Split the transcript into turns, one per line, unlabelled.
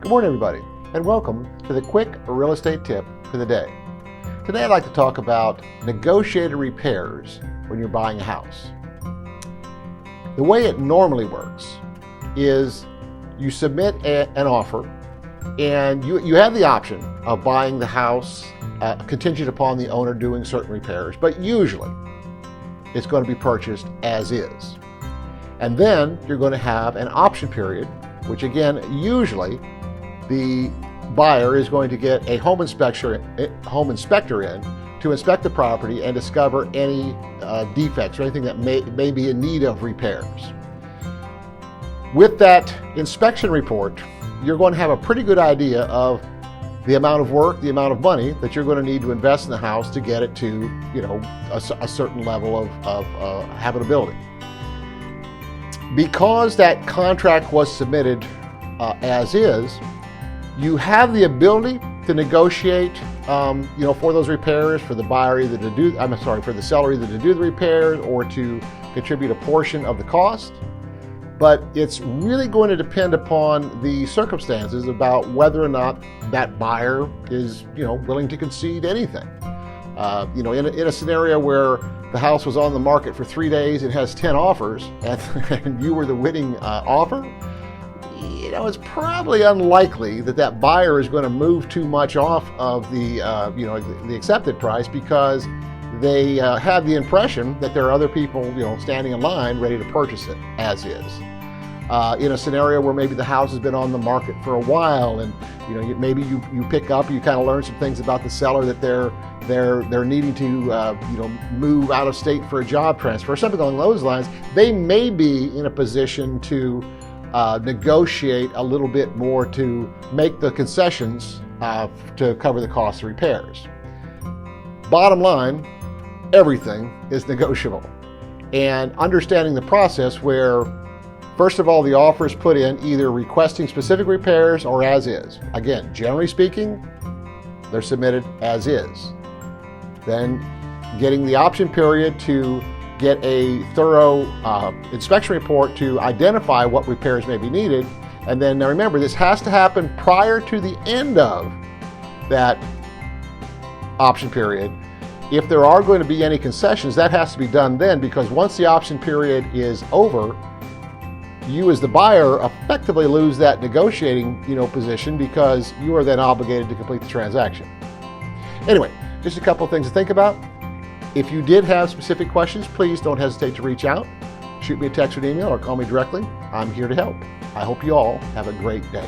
Good morning, everybody, and welcome to the quick real estate tip for the day. Today I'd like to talk about negotiated repairs when you're buying a house. The way it normally works is you submit an offer and you have the option of buying the house contingent upon the owner doing certain repairs, but usually it's going to be purchased as is. And then you're going to have an option period, which again, usually the buyer is going to get a home inspector in to inspect the property and discover any defects or anything that may be in need of repairs. With that inspection report, you're going to have a pretty good idea of the amount of work, the amount of money that you're going to need to invest in the house to get it to, a certain level of habitability. Because that contract was submitted as is, you have the ability to negotiate, for those repairs, for the buyer either to do, for the seller either to do the repairs or to contribute a portion of the cost. But it's really going to depend upon the circumstances about whether or not that buyer is, willing to concede anything. In a scenario where the house was on the market for 3 days and has 10 offers, and you were the winning offer, it's probably unlikely that buyer is going to move too much off of the accepted price, because they have the impression that there are other people, standing in line ready to purchase it as is. In a scenario where maybe the house has been on the market for a while, and maybe you pick up, you kind of learn some things about the seller, that they're needing to move out of state for a job transfer, something along those lines. They may be in a position to negotiate a little bit more to make the concessions to cover the cost of repairs. Bottom line, everything is negotiable. And understanding the process where, first of all, the offer is put in either requesting specific repairs or as is. Again, generally speaking, they're submitted as is. Then getting the option period to get a thorough inspection report to identify what repairs may be needed. And then, now remember, this has to happen prior to the end of that option period. If there are going to be any concessions, that has to be done then, because once the option period is over, you as the buyer effectively lose that negotiating position, because you are then obligated to complete the transaction. Anyway, just a couple of things to think about. If you did have specific questions, please don't hesitate to reach out. Shoot me a text or an email or call me directly. I'm here to help. I hope you all have a great day.